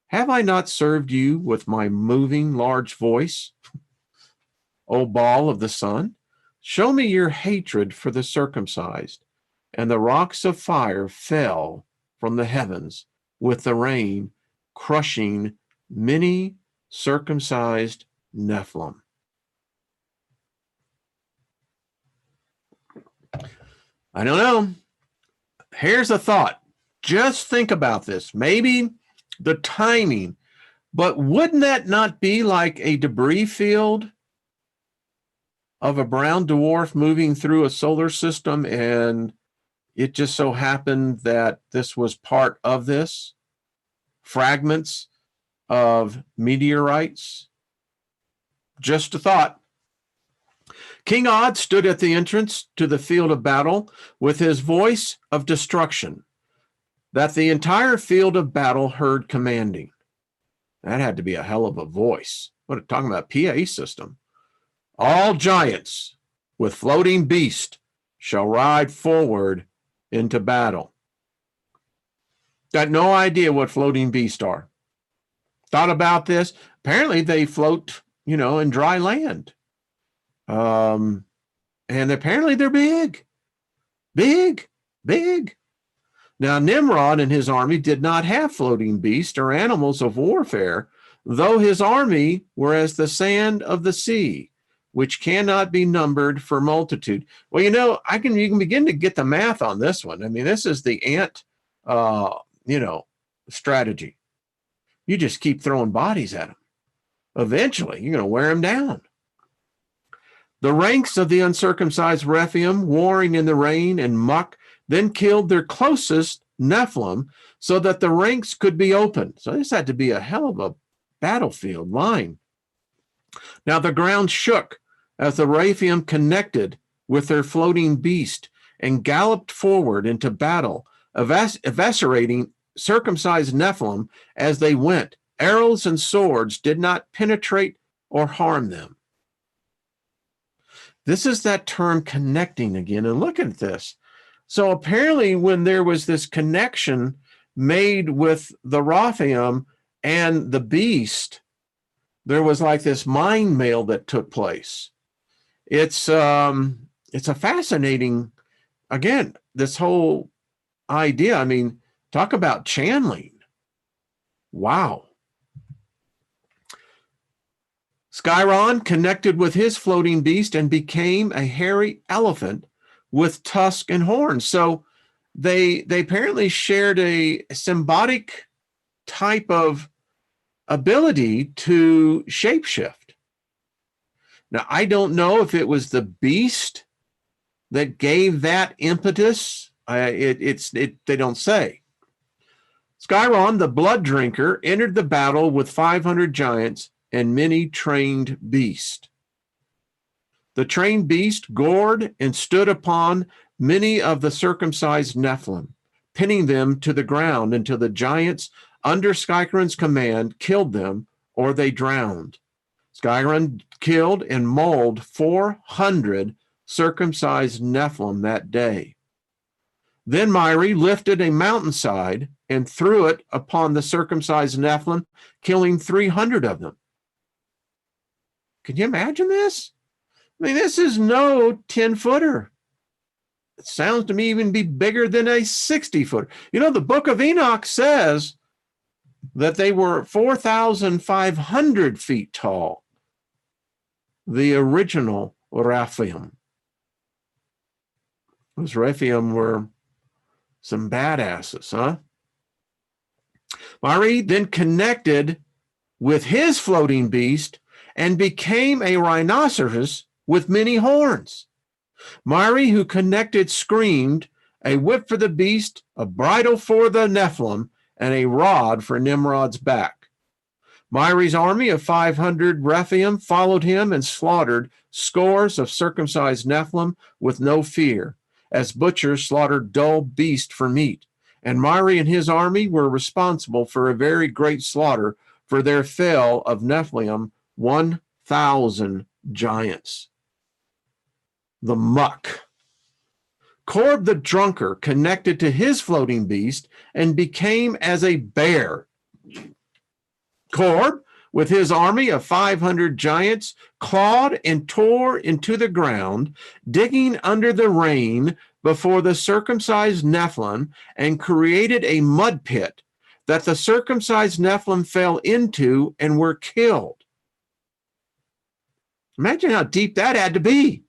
"Have I not served you with my moving large voice, O ball of the sun? Show me your hatred for the circumcised." And the rocks of fire fell from the heavens with the rain, crushing many circumcised Nephilim. I don't know. Here's a thought. Just think about this. Maybe the timing But wouldn't that not be like a debris field of a brown dwarf moving through a solar system, and it just so happened that this was part of this? Fragments of meteorites? Just a thought. King Od stood at the entrance to the field of battle with his voice of destruction, that the entire field of battle heard commanding. That had to be a hell of a voice. What are we talking about? PA system. All giants with floating beast shall ride forward into battle. Got no idea what floating beasts are. Thought about this. Apparently they float, in dry land. And apparently they're big. Big. Now, Nimrod and his army did not have floating beasts or animals of warfare, though his army were as the sand of the sea, which cannot be numbered for multitude. Well, you can begin to get the math on this one. I mean, this is the ant, strategy. You just keep throwing bodies at them. Eventually, you're going to wear them down. The ranks of the uncircumcised Rephaim, warring in the rain and muck, then killed their closest Nephilim so that the ranks could be opened. So this had to be a hell of a battlefield line. Now the ground shook as the Rephaim connected with their floating beast and galloped forward into battle, eviscerating circumcised Nephilim as they went. Arrows and swords did not penetrate or harm them. This is that term connecting again. And look at this. So apparently when there was this connection made with the Rephaim and the beast, there was like this mind meld that took place. It's a fascinating, again, this whole idea. I mean, talk about channeling. Wow. Skyron connected with his floating beast and became a hairy elephant with tusk and horns. So they apparently shared a symbiotic type of ability to shapeshift. Now, I don't know if it was the beast that gave that impetus. They don't say. Skyron, the blood drinker, entered the battle with 500 giants and many trained beasts. The trained beast gored and stood upon many of the circumcised Nephilim, pinning them to the ground until the giants, under Skyron's command, killed them or they drowned. Skyron killed and mauled 400 circumcised Nephilim that day. Then Myri lifted a mountainside and threw it upon the circumcised Nephilim, killing 300 of them. Can you imagine this? I mean, this is no 10-footer. It sounds to me even be bigger than a 60-footer. The book of Enoch says that they were 4,500 feet tall, the original Rephaim. Those Rephaim were some badasses, huh? Myri then connected with his floating beast and became a rhinoceros with many horns. Myri, who connected, screamed, a whip for the beast, a bridle for the Nephilim, and a rod for Nimrod's back. Myri's army of 500 Rephaim followed him and slaughtered scores of circumcised Nephilim with no fear, as butchers slaughtered dull beasts for meat. And Myri and his army were responsible for a very great slaughter, for there fell of Nephilim 1,000 giants. The muck. Korb the drunker connected to his floating beast and became as a bear. Korb, with his army of 500 giants, clawed and tore into the ground, digging under the rain before the circumcised Nephilim, and created a mud pit that the circumcised Nephilim fell into and were killed. Imagine how deep that had to be.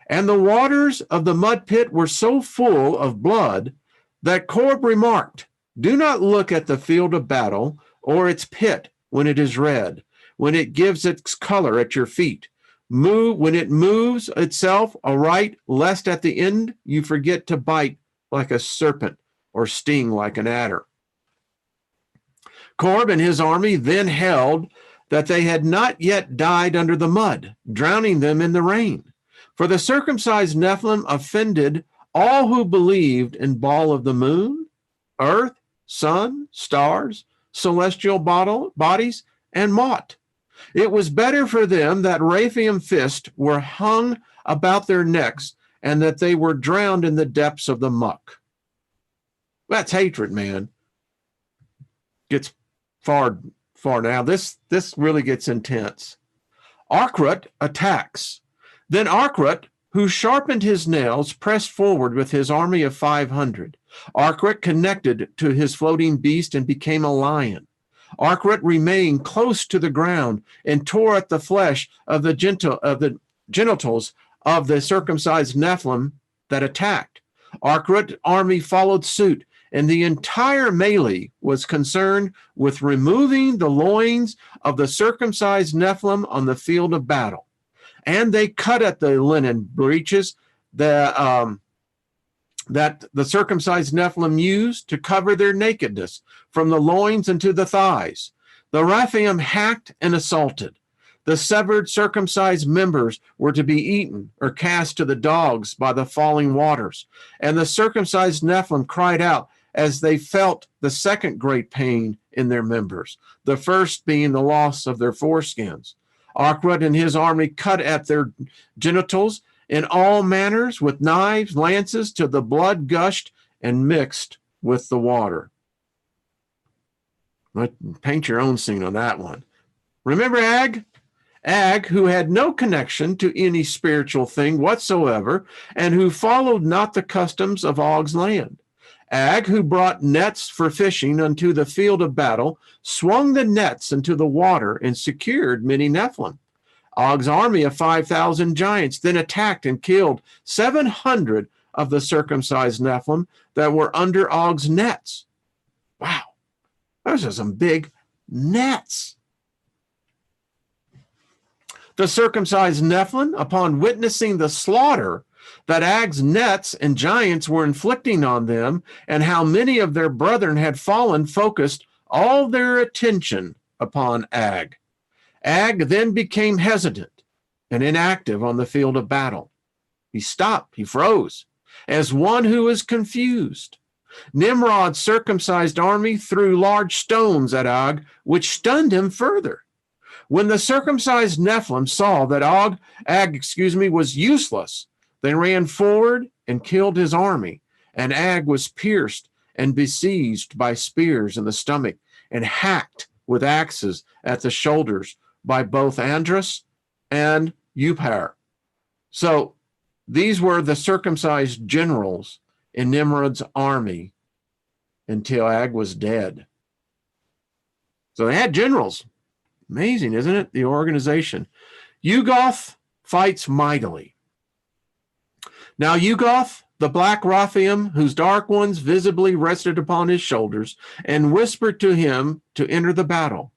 And the waters of the mud pit were so full of blood that Korb remarked, "Do not look at the field of battle or its pit when it is red, when it gives its color at your feet. When it moves itself aright, lest at the end you forget to bite like a serpent or sting like an adder. Korb and his army then held that they had not yet died under the mud, drowning them in the rain. For the circumcised Nephilim offended all who believed in Baal of the moon, earth, sun, stars, celestial bodies, and Mot. It was better for them that Rephaim fists were hung about their necks and that they were drowned in the depths of the muck. That's hatred, man. Gets far now. This really gets intense. Arkrut attacks. Then Arkrut, who sharpened his nails, pressed forward with his army of 500. Arkrut connected to his floating beast and became a lion. Arkrut remained close to the ground and tore at the flesh of the genitals of the circumcised Nephilim that attacked. Arkrut's army followed suit, and the entire melee was concerned with removing the loins of the circumcised Nephilim on the field of battle. And they cut at the linen breeches that the circumcised Nephilim used to cover their nakedness from the loins into the thighs. The Rephaim hacked and assaulted. The severed circumcised members were to be eaten or cast to the dogs by the falling waters. And the circumcised Nephilim cried out as they felt the second great pain in their members, the first being the loss of their foreskins. Arkrut and his army cut at their genitals in all manners with knives, lances, till the blood gushed and mixed with the water. Paint your own scene on that one. Remember Ag? Ag, who had no connection to any spiritual thing whatsoever, and who followed not the customs of Og's land. Ag, who brought nets for fishing unto the field of battle, swung the nets into the water and secured many Nephilim. Og's army of 5,000 giants then attacked and killed 700 of the circumcised Nephilim that were under Og's nets. Wow, those are some big nets. The circumcised Nephilim, upon witnessing the slaughter that Ag's nets and giants were inflicting on them, and how many of their brethren had fallen, focused all their attention upon Ag. Ag then became hesitant and inactive on the field of battle. He stopped, he froze, as one who is confused. Nimrod's circumcised army threw large stones at Ag, which stunned him further. When the circumcised Nephilim saw that Ag was useless, they ran forward and killed his army, and Ag was pierced and besieged by spears in the stomach and hacked with axes at the shoulders by both Andras and Upar. So these were the circumcised generals in Nimrod's army until Ag was dead. So they had generals. Amazing, isn't it? The organization. Ugoth fights mightily. Now Ugoth, the black Rephaim, whose dark ones visibly rested upon his shoulders, and whispered to him to enter the battle.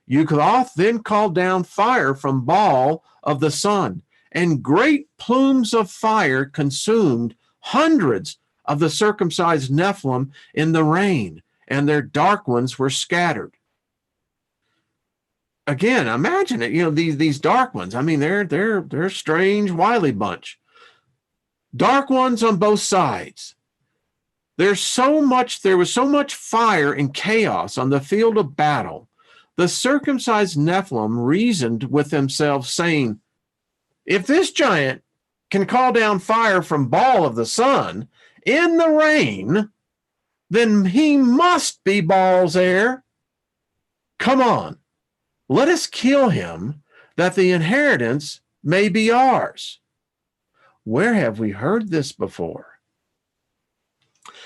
Ugoth then called down fire from Baal of the sun, and great plumes of fire consumed hundreds of the circumcised Nephilim in the rain, and their dark ones were scattered. Again, imagine it, these dark ones. I mean, they're a strange, wily bunch. Dark ones on both sides. There was so much fire and chaos on the field of battle. The circumcised Nephilim reasoned with themselves, saying, if this giant can call down fire from Baal of the sun in the rain, then he must be Baal's heir. Come on, let us kill him, that the inheritance may be ours. Where have we heard this before?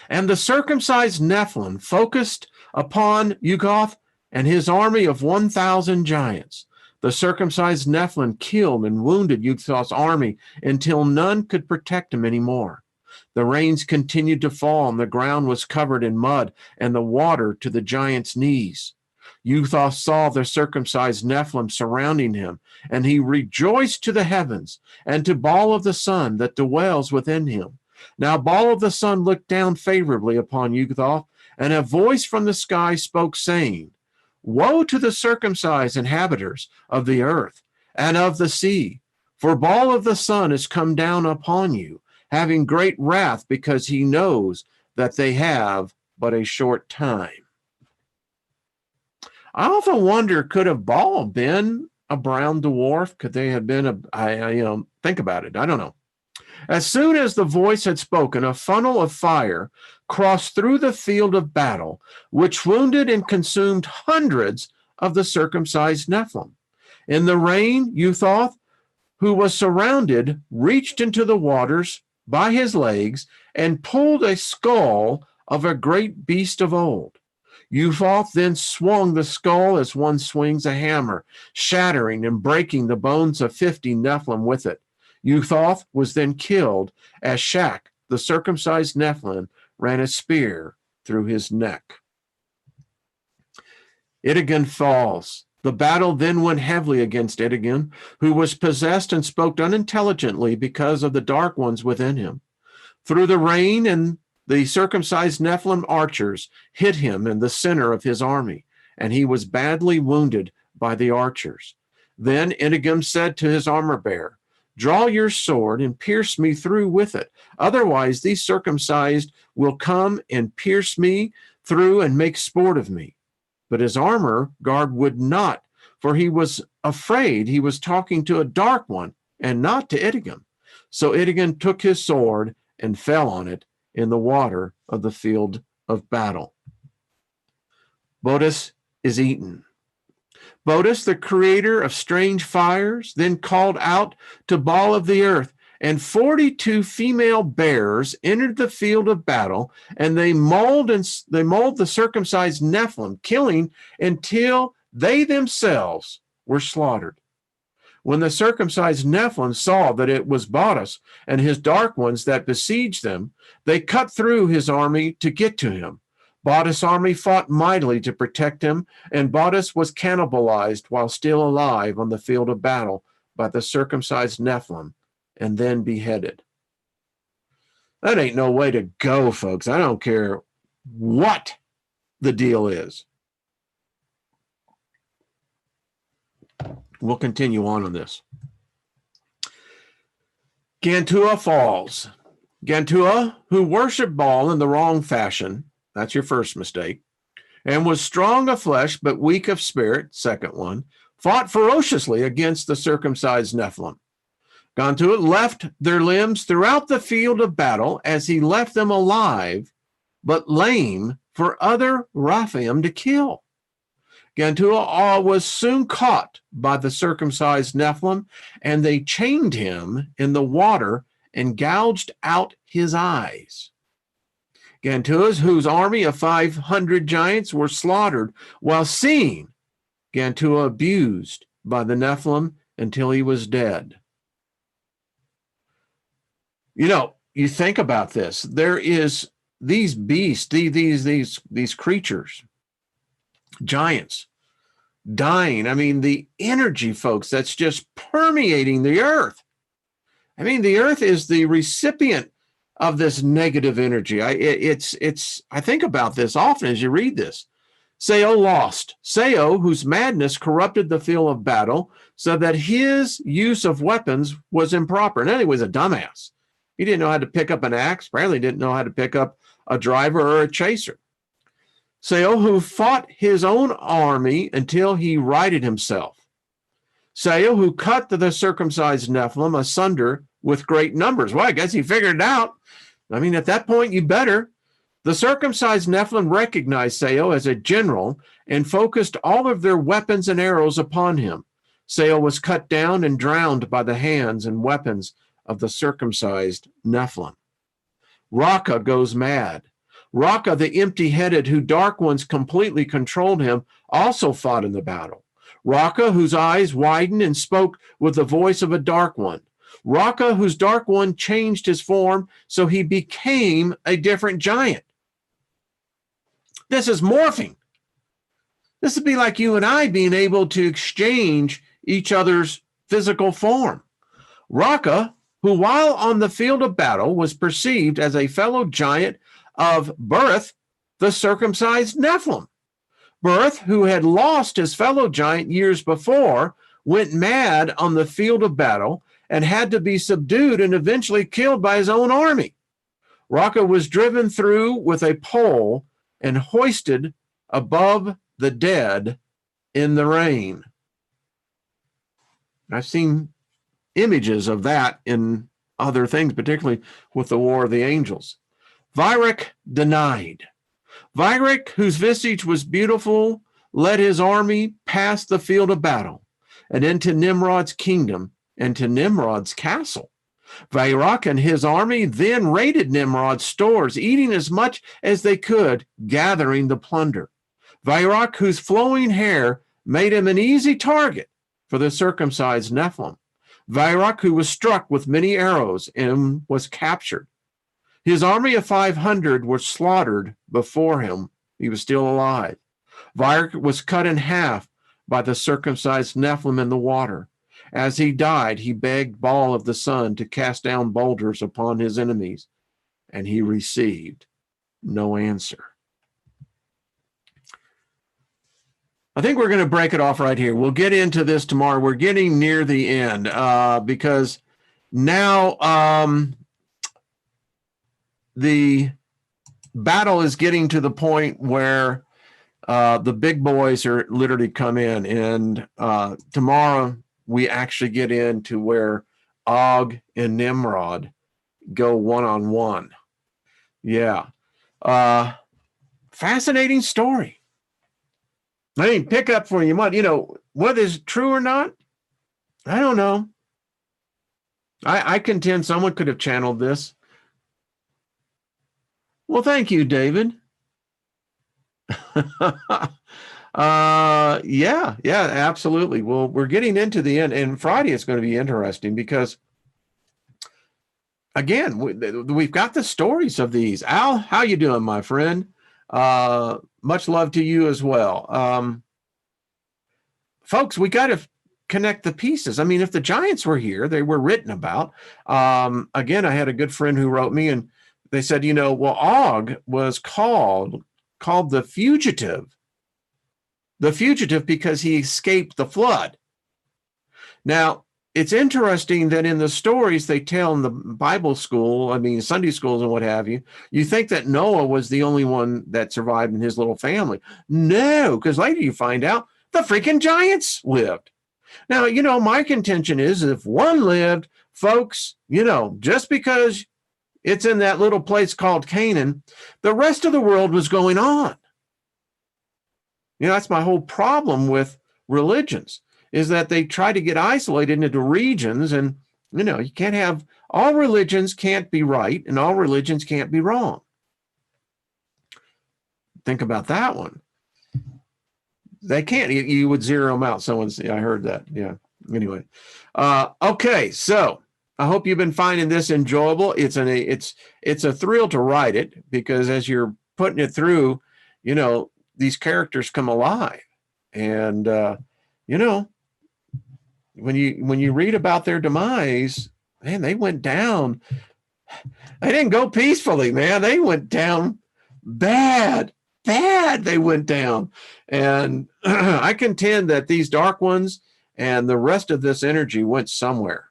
And the circumcised Nephilim focused upon Ugoth and his army of 1,000 giants. The circumcised Nephilim killed and wounded Ugoth's army until none could protect him anymore. The rains continued to fall, and the ground was covered in mud and the water to the giants' knees. Uthoth saw the circumcised Nephilim surrounding him, and he rejoiced to the heavens and to Baal of the sun that dwells within him. Now Baal of the sun looked down favorably upon Uthoth, and a voice from the sky spoke, saying, Woe to the circumcised inhabitants of the earth and of the sea, for Baal of the sun is come down upon you, having great wrath, because he knows that they have but a short time. I often wonder, could have Baal been a brown dwarf? Could they have been think about it. I don't know. As soon as the voice had spoken, a funnel of fire crossed through the field of battle, which wounded and consumed hundreds of the circumcised Nephilim. In the rain, Uthoth, who was surrounded, reached into the waters by his legs and pulled a skull of a great beast of old. Uthoth then swung the skull as one swings a hammer, shattering and breaking the bones of 50 Nephilim with it. Uthoth was then killed as Shak, the circumcised Nephilim, ran a spear through his neck. Idigan falls. The battle then went heavily against Idigan, who was possessed and spoke unintelligently because of the dark ones within him. Through the rain, and the circumcised Nephilim archers hit him in the center of his army, and he was badly wounded by the archers. Then Idigan said to his armor-bearer, Draw your sword and pierce me through with it. Otherwise, these circumcised will come and pierce me through and make sport of me. But his armor guard would not, for he was afraid he was talking to a dark one and not to Idigan. So Idigan took his sword and fell on it in the water of the field of battle. Bodis is eaten. Bodis, the creator of strange fires, then called out to Baal of the earth, and 42 female bears entered the field of battle, and they mauled the circumcised Nephilim, killing until they themselves were slaughtered. When the circumcised Nephilim saw that it was Bodis and his dark ones that besieged them, they cut through his army to get to him. Bodis' army fought mightily to protect him, and Bodis was cannibalized while still alive on the field of battle by the circumcised Nephilim, and then beheaded. That ain't no way to go, folks. I don't care what the deal is. We'll continue on this. Gantua falls. Gantua, who worshiped Baal in the wrong fashion, that's your first mistake, and was strong of flesh but weak of spirit, second one, fought ferociously against the circumcised Nephilim. Gantua left their limbs throughout the field of battle, as he left them alive, but lame for other Rephaim to kill. Gantua was soon caught by the circumcised Nephilim, and they chained him in the water and gouged out his eyes. Gantua, whose army of 500 giants were slaughtered while seeing Gantua abused by the Nephilim until he was dead. You know, you think about this. There is these beasts, these creatures, giants, dying. I mean, the energy, folks, that's just permeating the earth. I mean, the earth is the recipient of this negative energy. I think about this often as you read this. Sao lost. Sao, whose madness corrupted the field of battle, so that his use of weapons was improper. And he was a dumbass. He didn't know how to pick up an axe. Apparently didn't know how to pick up a driver or a chaser. Sao, who fought his own army until he righted himself. Sao, who cut the circumcised Nephilim asunder with great numbers. Well, I guess he figured it out. I mean, at that point, you better. The circumcised Nephilim recognized Sao as a general and focused all of their weapons and arrows upon him. Sao was cut down and drowned by the hands and weapons of the circumcised Nephilim. Raka goes mad. Raka, the empty-headed, who dark ones completely controlled him, also fought in the battle. Raka, whose eyes widened and spoke with the voice of a dark one. Raka, whose dark one changed his form, so he became a different giant. This is morphing. This would be like you and I being able to exchange each other's physical form. Raka, who while on the field of battle was perceived as a fellow giant of Berith, the circumcised Nephilim. Berith, who had lost his fellow giant years before, went mad on the field of battle and had to be subdued and eventually killed by his own army. Raka was driven through with a pole and hoisted above the dead in the rain. I've seen images of that in other things, particularly with the War of the Angels. Virak denied. Virak, whose visage was beautiful, led his army past the field of battle and into Nimrod's kingdom and to Nimrod's castle. Virak and his army then raided Nimrod's stores, eating as much as they could, gathering the plunder. Virak, whose flowing hair made him an easy target for the circumcised Nephilim. Virak, who was struck with many arrows and was captured. His army of 500 were slaughtered before him. He was still alive. Virak was cut in half by the circumcised Nephilim in the water. As he died, he begged Baal of the sun to cast down boulders upon his enemies, and he received no answer. I think we're going to break it off right here. We'll get into this tomorrow. We're getting near the end because now the battle is getting to the point where the big boys are literally come in, and tomorrow we actually get into where Og and Nimrod go one-on-one. Yeah. Fascinating story. I mean, pick up for you might, whether it's true or not, I don't know. I contend someone could have channeled this. Well, thank you, David. Yeah, absolutely. Well, we're getting into the end, and Friday is going to be interesting because, again, we've got the stories of these. Al, how you doing, my friend? Much love to you as well. Folks, we got to connect the pieces. I mean, if the giants were here, they were written about. Again, I had a good friend who wrote me, and they said, well, Og was called the fugitive because he escaped the flood. Now, it's interesting that in the stories they tell in the Bible school, Sunday schools and what have you, you think that Noah was the only one that survived in his little family. No, because later you find out the freaking giants lived. Now, my contention is if one lived, folks, just because it's in that little place called Canaan, the rest of the world was going on. That's my whole problem with religions, is that they try to get isolated into regions, and, you can't have, all religions can't be right and all religions can't be wrong. Think about that one. They can't, you would zero them out. I heard that. Yeah. Anyway. Okay. So I hope you've been finding this enjoyable. It's a thrill to write it because as you're putting it through, these characters come alive, and when you read about their demise, man, they went down. They didn't go peacefully, man. They went down bad. They went down, and I contend that these dark ones and the rest of this energy went somewhere.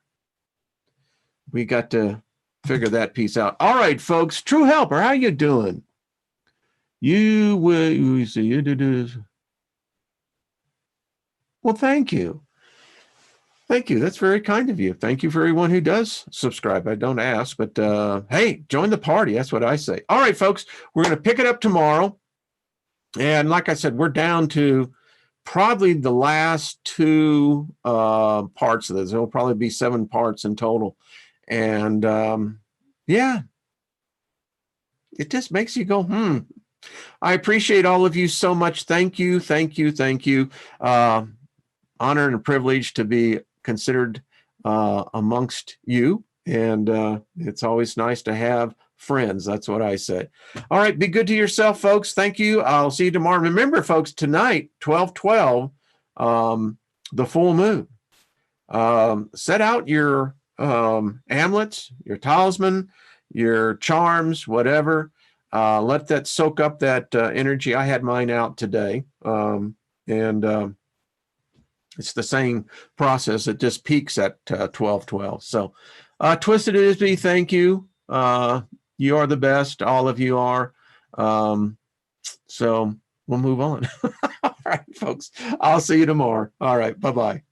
We got to figure that piece out. All right, folks. True Helper, how you doing? You see you do this. Well, thank you. Thank you. That's very kind of you. Thank you for everyone who does subscribe. I don't ask, but hey, join the party. That's what I say. All right, folks, we're going to pick it up tomorrow. And like I said, we're down to probably the last two parts of this. There'll probably be 7 parts in total. And yeah, it just makes you go, I appreciate all of you so much. Thank you. Honor and a privilege to be considered amongst you. And it's always nice to have friends. That's what I say. All right. Be good to yourself, folks. Thank you. I'll see you tomorrow. Remember, folks, tonight, 12/12, the full moon. Set out your amulets, your talisman, your charms, whatever. Let that soak up that energy. I had mine out today. And it's the same process. It just peaks at 12/12. So, Twisted Isby, thank you. You are the best. All of you are. So we'll move on. All right, folks. I'll see you tomorrow. All right. Bye-bye.